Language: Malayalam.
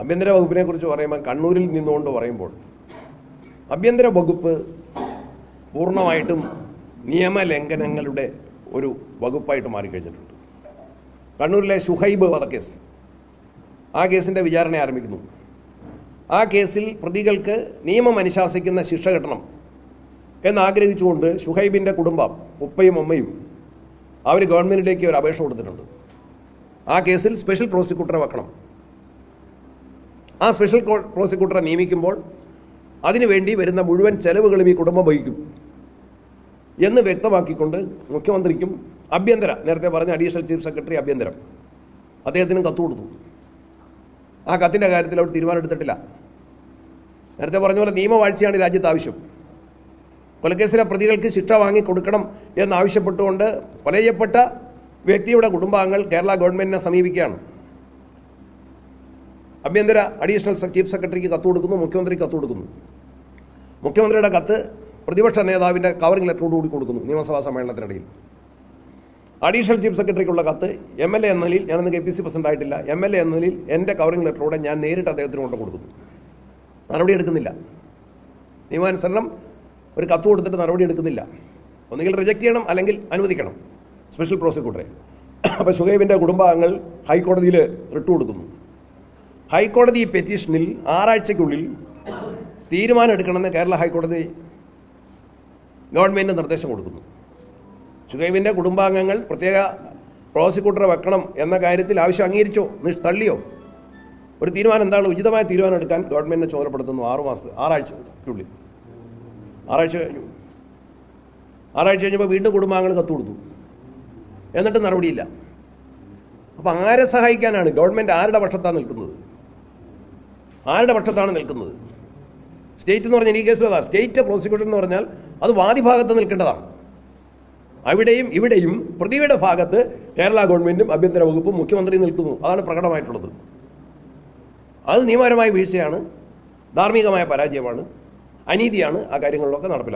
ആഭ്യന്തര വകുപ്പിനെ കുറിച്ച് പറയുമ്പോൾ കണ്ണൂരിൽ നിന്നുകൊണ്ട് പറയുമ്പോൾ ആഭ്യന്തര വകുപ്പ് പൂർണ്ണമായിട്ടും നിയമലംഘനങ്ങളുടെ ഒരു വകുപ്പായിട്ട് മാറിക്കഴിഞ്ഞിട്ടുണ്ട്. കണ്ണൂരിലെ ഷുഹൈബ് വധക്കേസ്, ആ കേസിൻ്റെ വിചാരണ ആരംഭിക്കുന്നു. ആ കേസിൽ പ്രതികൾക്ക് നിയമം അനുശാസിക്കുന്ന ശിക്ഷ കിട്ടണം എന്നാഗ്രഹിച്ചുകൊണ്ട് ഷുഹൈബിൻ്റെ കുടുംബം, ഉപ്പയും അമ്മയും, അവർ ഗവൺമെൻറ്റിലേക്ക് ഒരു അപേക്ഷ കൊടുത്തിട്ടുണ്ട്. ആ കേസിൽ സ്പെഷ്യൽ പ്രോസിക്യൂട്ടറെ വെക്കണം. ആ സ്പെഷ്യൽ പ്രോസിക്യൂട്ടറെ നിയമിക്കുമ്പോൾ അതിനുവേണ്ടി വരുന്ന മുഴുവൻ ചെലവുകളും ഈ കുടുംബം വഹിക്കും എന്ന് വ്യക്തമാക്കിക്കൊണ്ട് മുഖ്യമന്ത്രിക്കും നേരത്തെ പറഞ്ഞ അഡീഷണൽ ചീഫ് സെക്രട്ടറി ആഭ്യന്തരം അദ്ദേഹത്തിനും കത്ത് കൊടുത്തു. ആ കത്തിൻ്റെ കാര്യത്തിൽ അവർ തീരുമാനമെടുത്തിട്ടില്ല. നേരത്തെ പറഞ്ഞ പോലെ നിയമവാഴ്ചയാണ് രാജ്യത്ത് ആവശ്യം. കൊലക്കേസിലെ പ്രതികൾക്ക് ശിക്ഷ വാങ്ങിക്കൊടുക്കണം എന്നാവശ്യപ്പെട്ടുകൊണ്ട് കൊല ചെയ്യപ്പെട്ട വ്യക്തിയുടെ കുടുംബാംഗങ്ങൾ കേരള ഗവൺമെൻറ്റിനെ സമീപിക്കുകയാണ്. ആഭ്യന്തര അഡീഷണൽ ചീഫ് സെക്രട്ടറിക്ക് കത്ത് കൊടുക്കുന്നു, മുഖ്യമന്ത്രിക്ക് കത്ത് കൊടുക്കുന്നു. മുഖ്യമന്ത്രിയുടെ കത്ത് പ്രതിപക്ഷ നേതാവിൻ്റെ കവറിംഗ് ലെറ്ററോടുകൂടി കൊടുക്കുന്നു നിയമസഭാ സമ്മേളനത്തിനിടയിൽ. അഡീഷണൽ ചീഫ് സെക്രട്ടറിക്കുള്ള കത്ത് MLA എന്ന നിലയിൽ, ഞാനന്ന് KPC പ്രസിഡന്റ് ആയിട്ടില്ല, MLA എന്ന നിലയിൽ എൻ്റെ കവറിംഗ് ലെറ്ററോടെ ഞാൻ നേരിട്ട് അദ്ദേഹത്തിന് കൊണ്ട് കൊടുക്കുന്നു. നടപടി എടുക്കുന്നില്ല. നിയമാനുസരണം ഒരു കത്ത് കൊടുത്തിട്ട് നടപടി എടുക്കുന്നില്ല. ഒന്നുകിൽ റിജക്റ്റ് ചെയ്യണം, അല്ലെങ്കിൽ അനുവദിക്കണം സ്പെഷ്യൽ പ്രോസിക്യൂട്ടറെ. അപ്പോൾ ഷുഹൈബിൻ്റെ കുടുംബാംഗങ്ങൾ ഹൈക്കോടതിയിൽ റിട്ട് കൊടുക്കുന്നു. ഹൈക്കോടതി പെറ്റീഷനിൽ 6 ആഴ്ചയ്ക്കുള്ളിൽ തീരുമാനം എടുക്കണമെന്ന് കേരള ഹൈക്കോടതി ഗവൺമെൻറ് നിർദ്ദേശം കൊടുക്കുന്നു. ഷുഹൈബിൻ്റെ കുടുംബാംഗങ്ങൾ പ്രത്യേക പ്രോസിക്യൂട്ടറെ വെക്കണം എന്ന കാര്യത്തിൽ ആവശ്യം അംഗീകരിച്ചോ, തള്ളിയോ? ഒരു തീരുമാനം എന്താണ്? ഉചിതമായ തീരുമാനം എടുക്കാൻ ഗവൺമെൻറ്റിനെ ചുമതലപ്പെടുത്തുന്നു. 6 ആഴ്ചയ്ക്കുള്ളിൽ. 6 ആഴ്ച കഴിഞ്ഞു. 6 ആഴ്ച കഴിഞ്ഞപ്പോൾ വീണ്ടും കുടുംബാംഗങ്ങൾ കത്ത് കൊടുത്തു. എന്നിട്ട് നടപടിയില്ല. അപ്പോൾ ആരെ സഹായിക്കാനാണ് ഗവൺമെൻറ്? ആരുടെ പക്ഷത്താണ് നിൽക്കുന്നത്? ആരുടെ പക്ഷത്താണ് നിൽക്കുന്നത്? സ്റ്റേറ്റ് എന്ന് പറഞ്ഞാൽ ഈ കേസിൽ അതാ. സ്റ്റേറ്റ് പ്രോസിക്യൂഷൻ എന്ന് പറഞ്ഞാൽ അത് വാദിഭാഗത്ത് നിൽക്കേണ്ടതാണ്. അവിടെയും ഇവിടെയും പ്രതിയുടെ ഭാഗത്ത് കേരള ഗവൺമെൻറ്റും ആഭ്യന്തര വകുപ്പും മുഖ്യമന്ത്രി നിൽക്കുന്നു. അതാണ് പ്രകടമായിട്ടുള്ളത്. അത് നിയമപരമായ വീഴ്ചയാണ്, ധാർമ്മികമായ പരാജയമാണ്, അനീതിയാണ്. ആ കാര്യങ്ങളിലൊക്കെ നടപ്പിലാക്കുന്നത്.